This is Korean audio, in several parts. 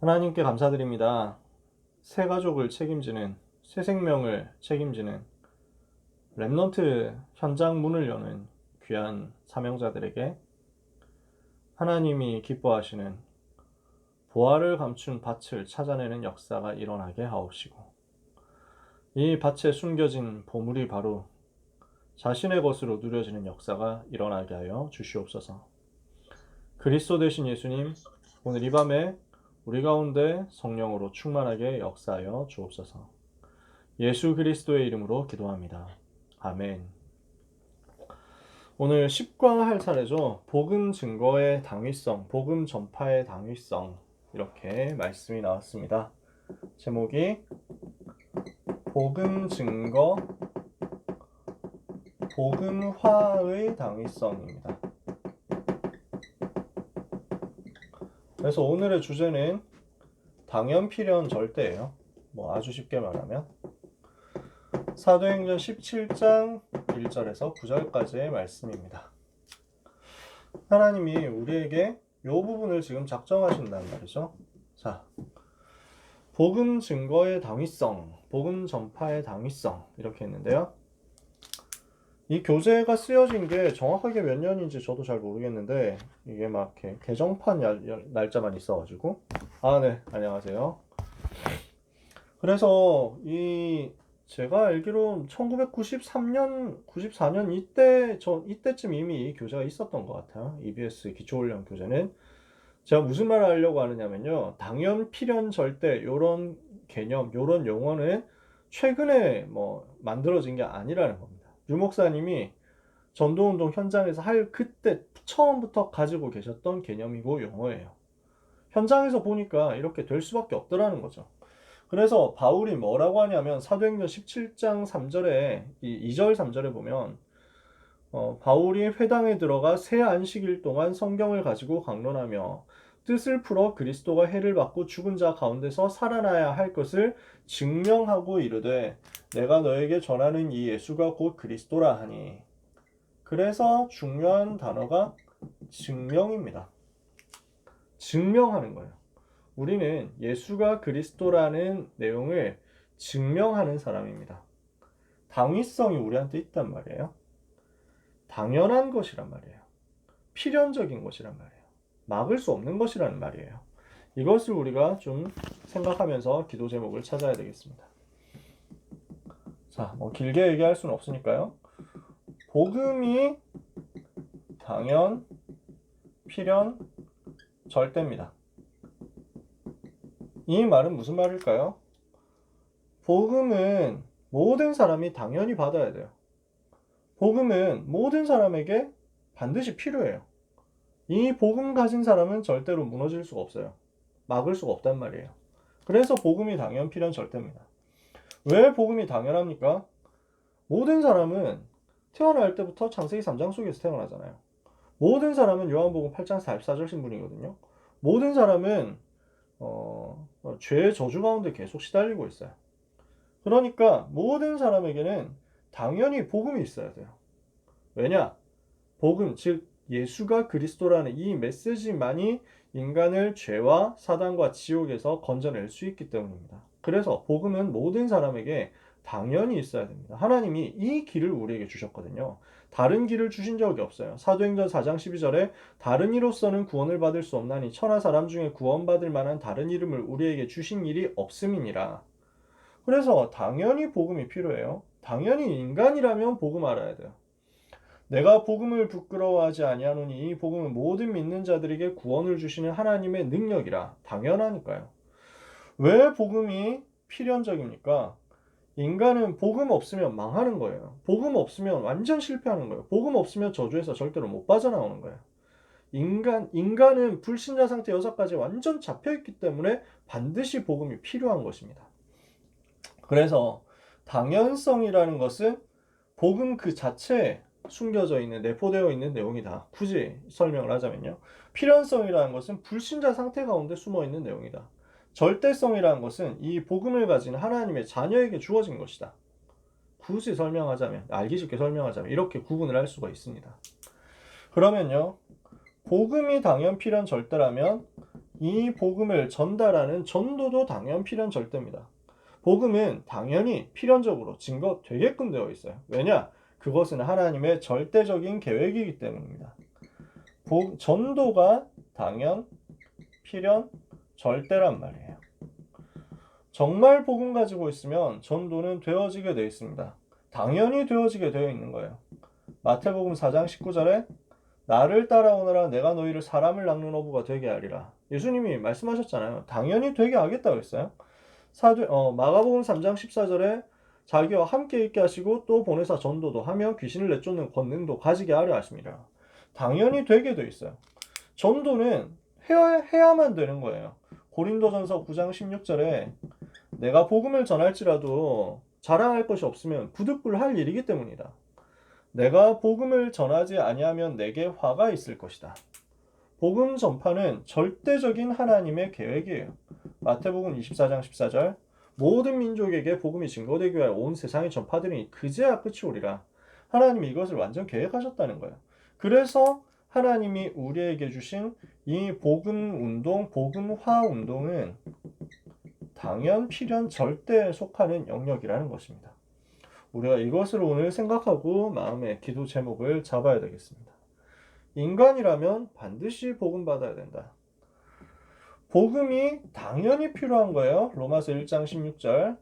하나님께 감사드립니다. 새 가족을 책임지는, 새 생명을 책임지는 렘넌트 현장 문을 여는 귀한 사명자들에게 하나님이 기뻐하시는 보화를 감춘 밭을 찾아내는 역사가 일어나게 하옵시고, 이 밭에 숨겨진 보물이 바로 자신의 것으로 누려지는 역사가 일어나게 하여 주시옵소서. 그리스도 되신 예수님, 오늘 이 밤에 우리 가운데 성령으로 충만하게 역사하여 주옵소서. 예수 그리스도의 이름으로 기도합니다. 아멘. 오늘 10과 할 차례죠. 복음 증거의 당위성, 복음 전파의 당위성, 이렇게 말씀이 나왔습니다. 제목이 복음 증거, 복음화의 당위성입니다. 그래서 오늘의 주제는 당연 필연 절대예요. 아주 쉽게 말하면 사도행전 17장 1절에서 9절까지의 말씀입니다. 하나님이 우리에게 이 부분을 지금 작정하신단 말이죠. 자, 복음 증거의 당위성, 복음 전파의 당위성, 이렇게 했는데요. 이 교재가 쓰여진 게 정확하게 몇 년인지 저도 잘 모르겠는데, 이게 막 이렇게 개정판 날짜만 있어가지고. 네, 안녕하세요. 그래서 제가 알기로 1993년, 94년 이때쯤 이미 이 교재가 있었던 것 같아요. EBS 기초훈련 교재는. 제가 무슨 말을 하려고 하느냐면요. 당연, 필연, 절대 요런 개념, 요런 용어는 최근에 만들어진 게 아니라는 겁니다. 유 목사님이 전도운동 현장에서 그때 처음부터 가지고 계셨던 개념이고 용어예요. 현장에서 보니까 이렇게 될 수밖에 없더라는 거죠. 그래서 바울이 뭐라고 하냐면 사도행전 17장 3절에 2절 3절에 보면 바울이 회당에 들어가 새 안식일 동안 성경을 가지고 강론하며 뜻을 풀어 그리스도가 해를 받고 죽은 자 가운데서 살아나야 할 것을 증명하고 이르되 내가 너에게 전하는 이 예수가 곧 그리스도라 하니. 그래서 중요한 단어가 증명입니다. 증명하는 거예요. 우리는 예수가 그리스도라는 내용을 증명하는 사람입니다. 당위성이 우리한테 있단 말이에요. 당연한 것이란 말이에요. 필연적인 것이란 말이에요. 막을 수 없는 것이라는 말이에요. 이것을 우리가 좀 생각하면서 기도 제목을 찾아야 되겠습니다. 자, 길게 얘기할 수는 없으니까요. 복음이 당연, 필연, 절대입니다. 이 말은 무슨 말일까요? 복음은 모든 사람이 당연히 받아야 돼요. 복음은 모든 사람에게 반드시 필요해요. 이 복음 가진 사람은 절대로 무너질 수가 없어요. 막을 수가 없단 말이에요. 그래서 복음이 당연, 필연, 절대입니다. 왜 복음이 당연합니까? 모든 사람은 태어날 때부터 창세기 3장 속에서 태어나잖아요. 모든 사람은 요한복음 8장 44절 신분이거든요. 모든 사람은 죄의 저주 가운데 계속 시달리고 있어요. 그러니까 모든 사람에게는 당연히 복음이 있어야 돼요. 왜냐? 복음, 즉 예수가 그리스도라는 이 메시지만이 인간을 죄와 사단과 지옥에서 건져낼 수 있기 때문입니다. 그래서 복음은 모든 사람에게 당연히 있어야 됩니다. 하나님이 이 길을 우리에게 주셨거든요. 다른 길을 주신 적이 없어요. 사도행전 4장 12절에 다른 이로서는 구원을 받을 수 없나니 천하 사람 중에 구원받을 만한 다른 이름을 우리에게 주신 일이 없음이니라. 그래서 당연히 복음이 필요해요. 당연히 인간이라면 복음 알아야 돼요. 내가 복음을 부끄러워하지 아니하노니 이 복음은 모든 믿는 자들에게 구원을 주시는 하나님의 능력이라. 당연하니까요. 왜 복음이 필연적입니까? 인간은 복음 없으면 망하는 거예요. 복음 없으면 완전 실패하는 거예요. 복음 없으면 저주에서 절대로 못 빠져나오는 거예요. 인간은 불신자 상태 6가지 완전 잡혀있기 때문에 반드시 복음이 필요한 것입니다. 그래서 당연성이라는 것은 복음 그 자체에 숨겨져 있는, 내포되어 있는 내용이다. 굳이 설명을 하자면요. 필연성이라는 것은 불신자 상태 가운데 숨어 있는 내용이다. 절대성이라는 것은 이 복음을 가진 하나님의 자녀에게 주어진 것이다. 굳이 설명하자면, 알기 쉽게 설명하자면 이렇게 구분을 할 수가 있습니다. 그러면요, 복음이 당연, 필연, 절대라면 이 복음을 전달하는 전도도 당연 필연 절대입니다. 복음은 당연히 필연적으로 증거되게끔 되어 있어요. 왜냐? 그것은 하나님의 절대적인 계획이기 때문입니다. 전도가 당연, 필연, 절대란 말이에요. 정말 복음 가지고 있으면 전도는 되어지게 되어 있습니다. 당연히 되어지게 되어 있는 거예요. 마태복음 4장 19절에 나를 따라오너라 내가 너희를 사람을 낚는 어부가 되게 하리라. 예수님이 말씀하셨잖아요. 당연히 되게 하겠다고 했어요. 마가복음 3장 14절에 자기와 함께 있게 하시고 또 보내사 전도도 하며 귀신을 내쫓는 권능도 가지게 하려 하십니다. 당연히 되게 돼 있어요. 전도는 해야만 되는 거예요. 고린도전서 9장 16절에 내가 복음을 전할지라도 자랑할 것이 없으면 부득불할 일이기 때문이다. 내가 복음을 전하지 아니하면 내게 화가 있을 것이다. 복음 전파는 절대적인 하나님의 계획이에요. 마태복음 24장 14절 모든 민족에게 복음이 증거되기 위하여 온 세상에 전파되리니 그제야 끝이 오리라. 하나님이 이것을 완전 계획하셨다는 거예요. 그래서 하나님이 우리에게 주신 이 복음 운동, 복음화 운동은 당연, 필연, 절대에 속하는 영역이라는 것입니다. 우리가 이것을 오늘 생각하고 마음의 기도 제목을 잡아야 되겠습니다. 인간이라면 반드시 복음 받아야 된다. 복음이 당연히 필요한 거예요. 로마서 1장 16절.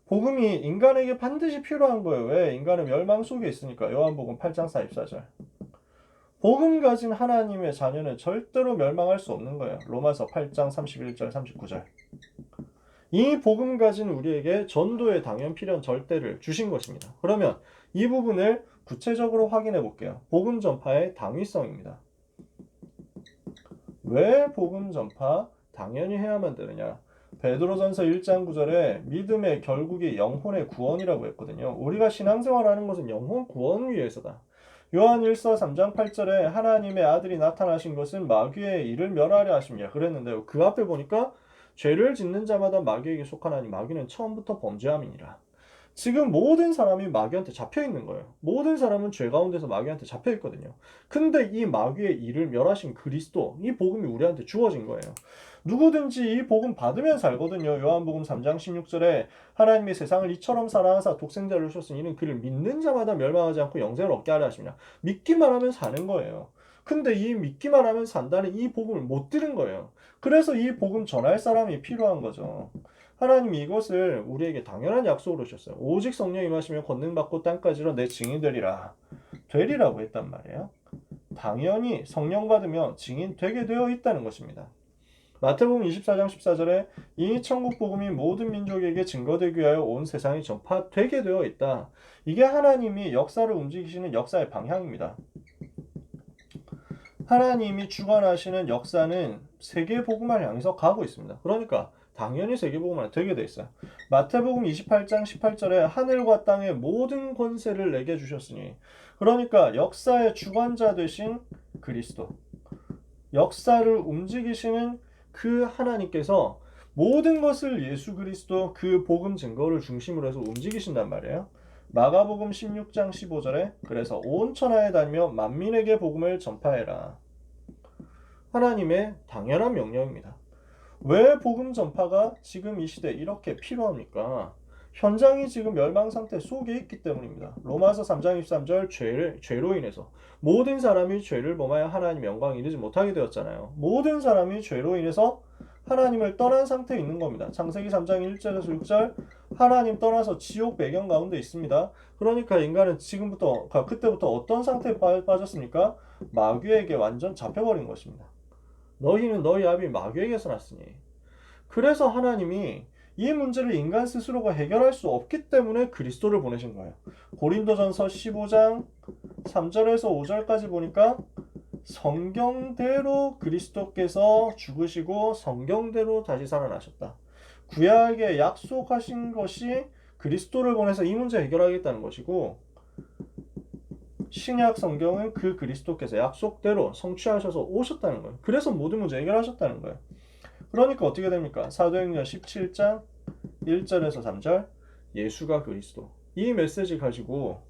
복음이 인간에게 반드시 필요한 거예요. 왜? 인간은 멸망 속에 있으니까. 요한복음 8장 44절. 복음 가진 하나님의 자녀는 절대로 멸망할 수 없는 거예요. 로마서 8장 31절 39절. 이 복음 가진 우리에게 전도의 당연 필연 절대를 주신 것입니다. 그러면 이 부분을 구체적으로 확인해 볼게요. 복음 전파의 당위성입니다. 왜 복음 전파 당연히 해야만 되느냐? 베드로전서 1장 9절에 믿음의 결국이 영혼의 구원이라고 했거든요. 우리가 신앙생활하는 것은 영혼 구원 위해서다. 요한 1서 3장 8절에 하나님의 아들이 나타나신 것은 마귀의 일을 멸하려 하십니다. 그랬는데요. 그 앞에 보니까 죄를 짓는 자마다 마귀에게 속하나니 마귀는 처음부터 범죄함이니라. 지금 모든 사람이 마귀한테 잡혀 있는 거예요. 모든 사람은 죄 가운데서 마귀한테 잡혀 있거든요. 근데 이 마귀의 일을 멸하신 그리스도, 이 복음이 우리한테 주어진 거예요. 누구든지 이 복음 받으면 살거든요. 요한복음 3장 16절에 하나님이 세상을 이처럼 사랑하사 독생자를 주셨으니 이는 그를 믿는 자마다 멸망하지 않고 영생을 얻게 하려 하시냐. 믿기만 하면 사는 거예요. 근데 이 믿기만 하면 산다는 이 복음을 못 들은 거예요. 그래서 이 복음 전할 사람이 필요한 거죠. 하나님이 이것을 우리에게 당연한 약속으로 주셨어요. 오직 성령이 임하시면 권능받고 땅까지로 내 증인 되리라고 했단 말이에요. 당연히 성령 받으면 증인 되게 되어 있다는 것입니다. 마태복음 24장 14절에 이 천국 복음이 모든 민족에게 증거되기 위하여 온 세상에 전파되게 되어 있다. 이게 하나님이 역사를 움직이시는 역사의 방향입니다. 하나님이 주관하시는 역사는 세계 복음화를 향해서 가고 있습니다. 그러니까 당연히 세계 복음화는 되게 돼 있어요. 마태복음 28장 18절에 하늘과 땅의 모든 권세를 내게 주셨으니, 그러니까 역사의 주관자 되신 그리스도, 역사를 움직이시는 그 하나님께서 모든 것을 예수 그리스도 그 복음 증거를 중심으로 해서 움직이신단 말이에요. 마가복음 16장 15절에 그래서 온 천하에 다니며 만민에게 복음을 전파해라. 하나님의 당연한 명령입니다. 왜 복음 전파가 지금 이 시대에 이렇게 필요합니까? 현장이 지금 멸망 상태 속에 있기 때문입니다. 로마서 3장 23절 죄로 인해서 모든 사람이 죄를 범하여 하나님 영광 이르지 못하게 되었잖아요. 모든 사람이 죄로 인해서 하나님을 떠난 상태에 있는 겁니다. 창세기 3장 1절에서 6절 하나님 떠나서 지옥 배경 가운데 있습니다. 그러니까 인간은 그때부터 어떤 상태에 빠졌습니까? 마귀에게 완전 잡혀버린 것입니다. 너희는 너희 아비 마귀에게서 났으니. 그래서 하나님이 이 문제를 인간 스스로가 해결할 수 없기 때문에 그리스도를 보내신 거예요. 고린도전서 15장 3절에서 5절까지 보니까 성경대로 그리스도께서 죽으시고 성경대로 다시 살아나셨다. 구약에 약속하신 것이 그리스도를 보내서 이 문제 해결하겠다는 것이고, 신약 성경은 그 그리스도께서 약속대로 성취하셔서 오셨다는 거예요. 그래서 모든 문제 해결하셨다는 거예요. 그러니까 어떻게 됩니까? 사도행전 17장 1절에서 3절 예수가 그리스도, 이 메시지 가지고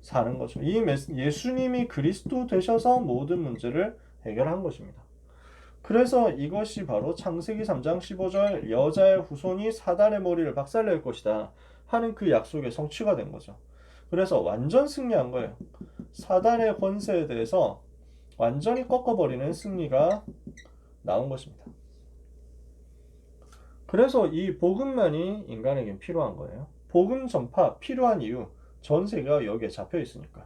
사는 거죠. 예수님이 그리스도 되셔서 모든 문제를 해결한 것입니다. 그래서 이것이 바로 창세기 3장 15절 여자의 후손이 사단의 머리를 박살낼 것이다 하는 그 약속의 성취가 된 거죠. 그래서 완전 승리한 거예요. 사단의 권세에 대해서 완전히 꺾어버리는 승리가 나온 것입니다. 그래서 이 복음만이 인간에겐 필요한 거예요. 복음 전파 필요한 이유, 전 세계가 여기에 잡혀 있으니까.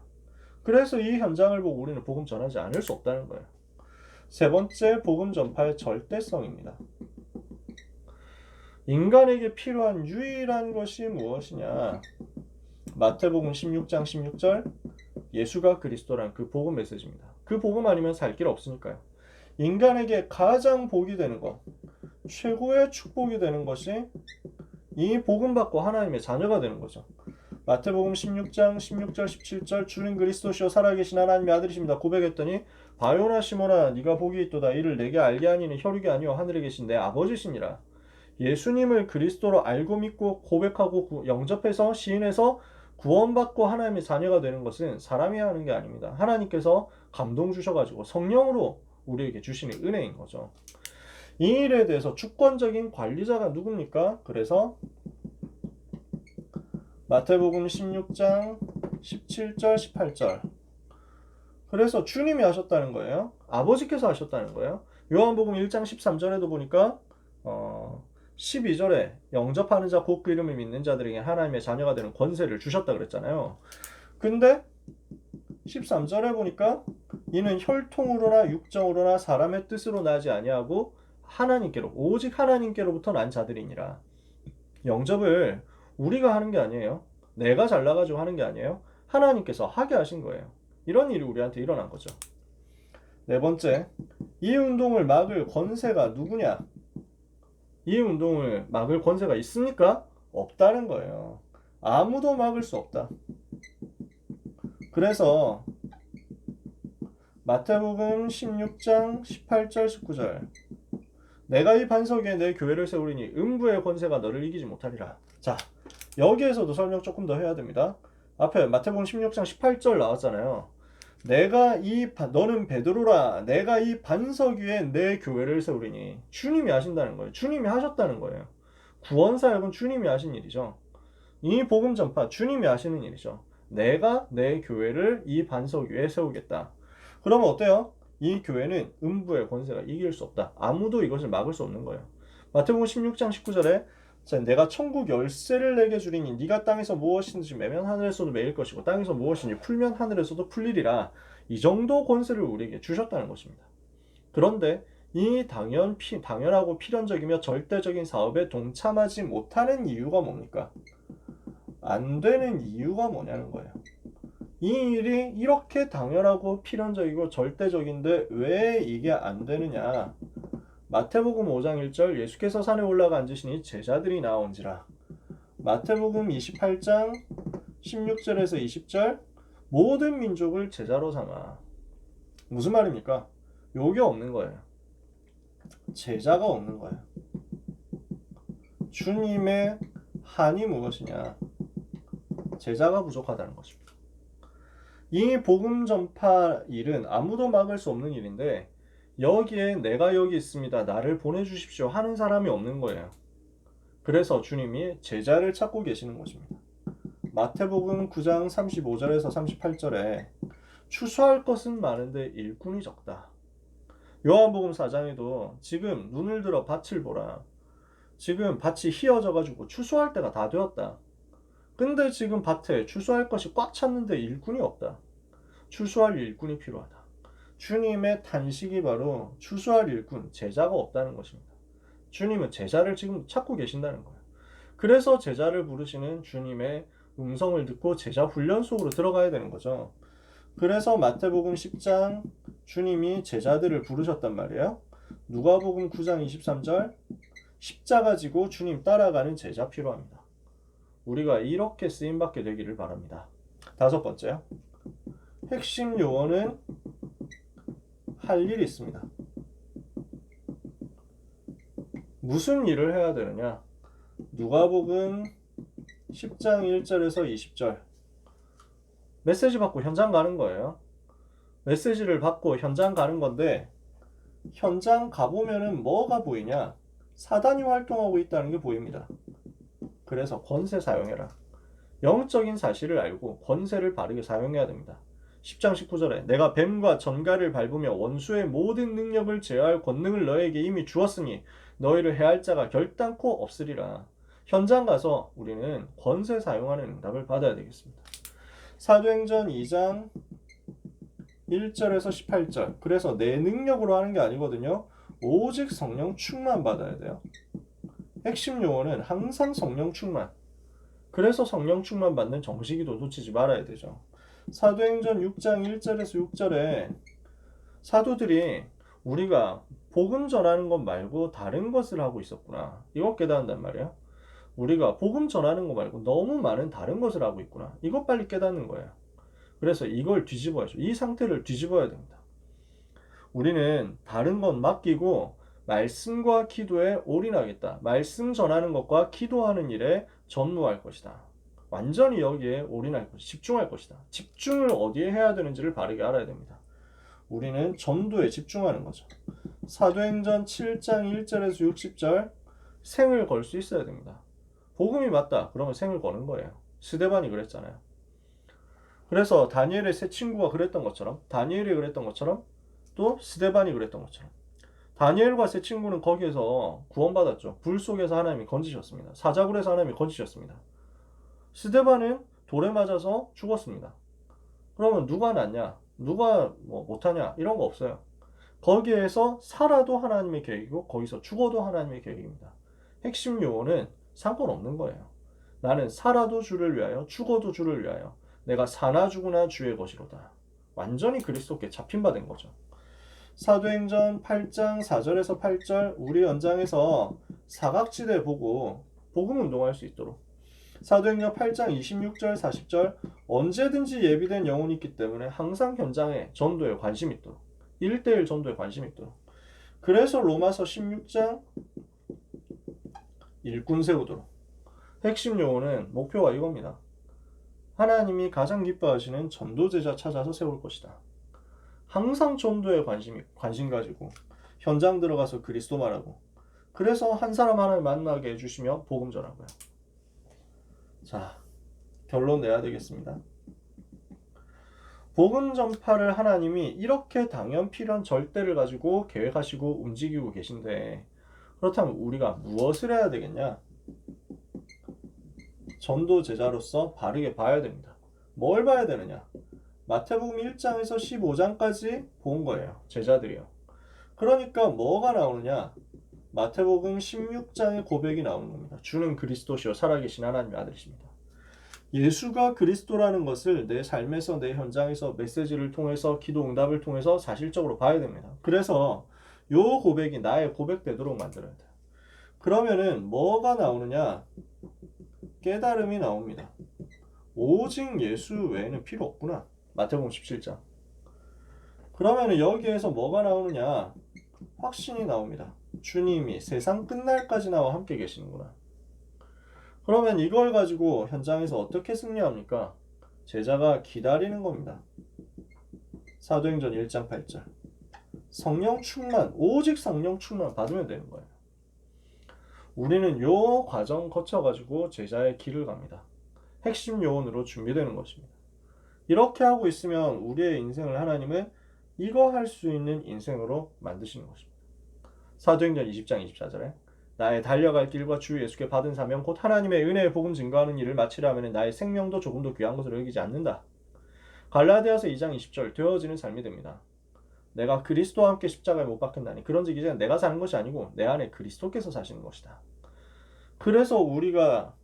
그래서 이 현장을 보고 우리는 복음 전하지 않을 수 없다는 거예요. 세 번째, 복음 전파의 절대성입니다. 인간에게 필요한 유일한 것이 무엇이냐? 마태복음 16장 16절 예수가 그리스도란 그 복음 메시지입니다. 그 복음 아니면 살 길 없으니까요. 인간에게 가장 복이 되는 것, 최고의 축복이 되는 것이 이 복음 받고 하나님의 자녀가 되는 거죠. 마태복음 16장 16절 17절 주는 그리스도시요 살아계신 하나님의 아들이십니다. 고백했더니 바요나 시몬아 네가 복이 있도다. 이를 내게 알게 하니는 혈육이 아니요 하늘에 계신 내 아버지시니라. 예수님을 그리스도로 알고 믿고 고백하고 영접해서 시인해서 구원받고 하나님의 자녀가 되는 것은 사람이 하는 게 아닙니다. 하나님께서 감동 주셔가지고 성령으로 우리에게 주시는 은혜인 거죠. 이 일에 대해서 주권적인 관리자가 누굽니까? 그래서 마태복음 16장 17절 18절 그래서 주님이 하셨다는 거예요. 아버지께서 하셨다는 거예요. 요한복음 1장 13절에도 보니까 12절에 영접하는 자 곧 그 이름을 믿는 자들에게 하나님의 자녀가 되는 권세를 주셨다 그랬잖아요. 근데 13절에 보니까 이는 혈통으로나 육정으로나 사람의 뜻으로 나지 아니하고 하나님께로 오직 하나님께로부터 난 자들이니라. 영접을 우리가 하는 게 아니에요. 내가 잘나가지고 하는 게 아니에요. 하나님께서 하게 하신 거예요. 이런 일이 우리한테 일어난 거죠. 네 번째, 이 운동을 막을 권세가 누구냐? 이 운동을 막을 권세가 있습니까? 없다는 거예요. 아무도 막을 수 없다. 그래서 마태복음 16장 18절 19절 내가 이 반석 위에 내 교회를 세우리니 음부의 권세가 너를 이기지 못하리라. 자, 여기에서도 설명 조금 더 해야 됩니다. 앞에 마태복음 16장 18절 나왔잖아요. 너는 베드로라 내가 이 반석 위에 내 교회를 세우리니 주님이 하신다는 거예요. 주님이 하셨다는 거예요. 구원 사역은 주님이 하신 일이죠. 이 복음 전파 주님이 하시는 일이죠. 내가 내 교회를 이 반석 위에 세우겠다. 그러면 어때요? 이 교회는 음부의 권세가 이길 수 없다. 아무도 이것을 막을 수 없는 거예요. 마태복음 16장 19절에 내가 천국 열쇠를 내게 주리니 네가 땅에서 무엇이든지 매면 하늘에서도 매일 것이고 땅에서 무엇이든지 풀면 하늘에서도 풀리리라. 이 정도 권세를 우리에게 주셨다는 것입니다. 그런데 이 당연하고 필연적이며 절대적인 사업에 동참하지 못하는 이유가 뭡니까? 안 되는 이유가 뭐냐는 거예요. 이 일이 이렇게 당연하고 필연적이고 절대적인데 왜 이게 안 되느냐? 마태복음 5장 1절 예수께서 산에 올라가 앉으시니 제자들이 나온지라. 마태복음 28장 16절에서 20절 모든 민족을 제자로 삼아. 무슨 말입니까? 요게 없는 거예요. 제자가 없는 거예요. 주님의 한이 무엇이냐? 제자가 부족하다는 것입니다. 이 복음 전파 일은 아무도 막을 수 없는 일인데 여기에 내가 여기 있습니다. 나를 보내주십시오 하는 사람이 없는 거예요. 그래서 주님이 제자를 찾고 계시는 것입니다. 마태복음 9장 35절에서 38절에 추수할 것은 많은데 일꾼이 적다. 요한복음 4장에도 지금 눈을 들어 밭을 보라. 지금 밭이 휘어져 가지고 추수할 때가 다 되었다. 근데 지금 밭에 추수할 것이 꽉 찼는데 일꾼이 없다. 추수할 일꾼이 필요하다. 주님의 탄식이 바로 추수할 일꾼, 제자가 없다는 것입니다. 주님은 제자를 지금 찾고 계신다는 거예요. 그래서 제자를 부르시는 주님의 음성을 듣고 제자 훈련 속으로 들어가야 되는 거죠. 그래서 마태복음 10장 주님이 제자들을 부르셨단 말이에요. 누가복음 9장 23절 십자가 지고 주님 따라가는 제자 필요합니다. 우리가 이렇게 쓰임받게 되기를 바랍니다. 다섯 번째요. 핵심 요원은 할 일이 있습니다. 무슨 일을 해야 되느냐? 누가복음 10장 1절에서 20절 메시지 받고 현장 가는 거예요. 메시지를 받고 현장 가는 건데 현장 가보면은 뭐가 보이냐? 사단이 활동하고 있다는 게 보입니다. 그래서 권세 사용해라. 영적인 사실을 알고 권세를 바르게 사용해야 됩니다. 10장 19절에 내가 뱀과 전갈을 밟으며 원수의 모든 능력을 제어할 권능을 너에게 이미 주었으니 너희를 해할 자가 결단코 없으리라. 현장 가서 우리는 권세 사용하는 응답을 받아야 되겠습니다. 사도행전 2장 1절에서 18절. 그래서 내 능력으로 하는 게 아니거든요. 오직 성령 충만 받아야 돼요. 핵심 용어는 항상 성령 충만. 그래서 성령 충만 받는 정식기도 놓치지 말아야 되죠. 사도행전 6장 1절에서 6절에 사도들이 우리가 복음 전하는 것 말고 다른 것을 하고 있었구나. 이거 깨닫는단 말이에요. 우리가 복음 전하는 거 말고 너무 많은 다른 것을 하고 있구나. 이거 빨리 깨닫는 거예요. 그래서 이걸 뒤집어야죠. 이 상태를 뒤집어야 됩니다. 우리는 다른 건 맡기고 말씀과 기도에 올인하겠다. 말씀 전하는 것과 기도하는 일에 전무할 것이다. 완전히 여기에 올인할 것이다. 집중할 것이다. 집중을 어디에 해야 되는지를 바르게 알아야 됩니다. 우리는 전도에 집중하는 거죠. 사도행전 7장 1절에서 60절 생을 걸 수 있어야 됩니다. 복음이 맞다. 그러면 생을 거는 거예요. 스데반이 그랬잖아요. 그래서 다니엘의 세 친구가 그랬던 것처럼 다니엘이 그랬던 것처럼 또 스데반이 그랬던 것처럼 다니엘과 세 친구는 거기에서 구원받았죠. 불 속에서 하나님이 건지셨습니다. 사자굴에서 하나님이 건지셨습니다. 스데반은 돌에 맞아서 죽었습니다. 그러면 누가 낫냐? 누가 못하냐? 이런 거 없어요. 거기에서 살아도 하나님의 계획이고 거기서 죽어도 하나님의 계획입니다. 핵심 요원은 상관없는 거예요. 나는 살아도 주를 위하여 죽어도 주를 위하여 내가 사나 죽으나 주의 것이로다. 완전히 그리스도께 잡힌 바 된 거죠. 사도행전 8장 4절에서 8절 우리 연장에서 사각지대 보고 복음 운동할 수 있도록 사도행전 8장 26절 40절 언제든지 예비된 영혼이 있기 때문에 항상 현장에 전도에 관심이 있도록 1대1 전도에 관심이 있도록 그래서 로마서 16장 일꾼 세우도록 핵심 요원은 목표가 이겁니다. 하나님이 가장 기뻐하시는 전도제자 찾아서 세울 것이다. 항상 전도에 관심 가지고 현장 들어가서 그리스도 말하고 그래서 한 사람 하나를 만나게 해주시며 복음 전하고요. 자, 결론 내야 되겠습니다. 복음 전파를 하나님이 이렇게 당연 필연 절대를 가지고 계획하시고 움직이고 계신데 그렇다면 우리가 무엇을 해야 되겠냐? 전도 제자로서 바르게 봐야 됩니다. 뭘 봐야 되느냐? 마태복음 1장에서 15장까지 본 거예요. 제자들이요. 그러니까 뭐가 나오느냐? 마태복음 16장의 고백이 나오는 겁니다. 주는 그리스도시요 살아계신 하나님의 아들이십니다. 예수가 그리스도라는 것을 내 삶에서 내 현장에서 메시지를 통해서 기도 응답을 통해서 사실적으로 봐야 됩니다. 그래서 요 고백이 나의 고백되도록 만들어야 돼요. 그러면은 뭐가 나오느냐? 깨달음이 나옵니다. 오직 예수 외에는 필요 없구나. 마태복음 17장. 그러면 여기에서 뭐가 나오느냐? 확신이 나옵니다. 주님이 세상 끝날까지 나와 함께 계시는구나. 그러면 이걸 가지고 현장에서 어떻게 승리합니까? 제자가 기다리는 겁니다. 사도행전 1장 8절. 성령 충만, 오직 성령 충만 받으면 되는 거예요. 우리는 요 과정 거쳐가지고 제자의 길을 갑니다. 핵심 요원으로 준비되는 것입니다. 이렇게 하고 있으면 우리의 인생을 하나님은 이거 할 수 있는 인생으로 만드시는 것입니다. 사도행전 20장 24절에 나의 달려갈 길과 주 예수께 받은 사명 곧 하나님의 은혜의 복음 증거하는 일을 마치려 하면 나의 생명도 조금도 귀한 것으로 여기지 않는다. 갈라디아서 2장 20절 되어지는 삶이 됩니다. 내가 그리스도와 함께 십자가에 못 박혔나니 그런즉 이제 내가 사는 것이 아니고 내 안에 그리스도께서 사시는 것이다. 그래서 우리가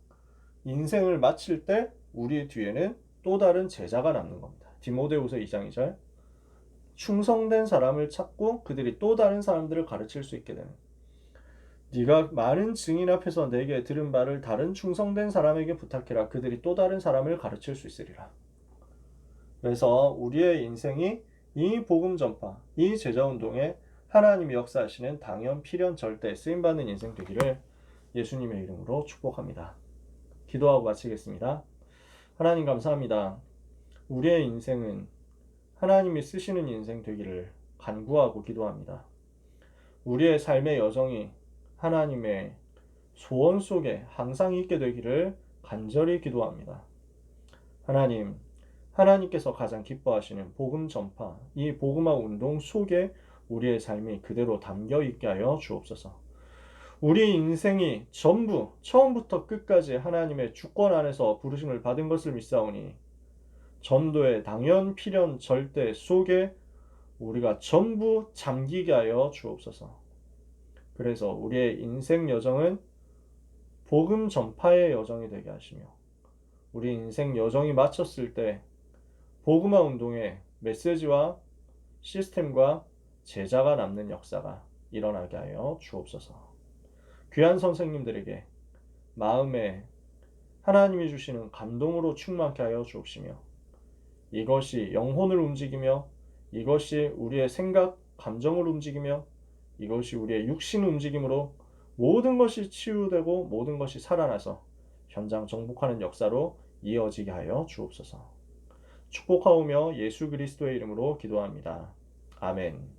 인생을 마칠 때 우리 뒤에는 또 다른 제자가 남는 겁니다. 디모데후서 2장 2절 충성된 사람을 찾고 그들이 또 다른 사람들을 가르칠 수 있게 되는 네가 많은 증인 앞에서 내게 들은 바를 다른 충성된 사람에게 부탁해라. 그들이 또 다른 사람을 가르칠 수 있으리라. 그래서 우리의 인생이 이 복음 전파, 이 제자 운동에 하나님이 역사하시는 당연 필연 절대 쓰임받는 인생 되기를 예수님의 이름으로 축복합니다. 기도하고 마치겠습니다. 하나님 감사합니다. 우리의 인생은 하나님이 쓰시는 인생 되기를 간구하고 기도합니다. 우리의 삶의 여정이 하나님의 소원 속에 항상 있게 되기를 간절히 기도합니다. 하나님, 하나님께서 가장 기뻐하시는 복음 전파, 이 복음화 운동 속에 우리의 삶이 그대로 담겨 있게 하여 주옵소서. 우리 인생이 전부 처음부터 끝까지 하나님의 주권 안에서 부르심을 받은 것을 믿사오니 전도의 당연 필연 절대 속에 우리가 전부 잠기게 하여 주옵소서. 그래서 우리의 인생 여정은 복음 전파의 여정이 되게 하시며 우리 인생 여정이 마쳤을 때 복음화 운동의 메시지와 시스템과 제자가 남는 역사가 일어나게 하여 주옵소서. 귀한 선생님들에게 마음에 하나님이 주시는 감동으로 충만케 하여 주옵시며 이것이 영혼을 움직이며 이것이 우리의 생각, 감정을 움직이며 이것이 우리의 육신 움직임으로 모든 것이 치유되고 모든 것이 살아나서 현장 정복하는 역사로 이어지게 하여 주옵소서. 축복하오며 예수 그리스도의 이름으로 기도합니다. 아멘.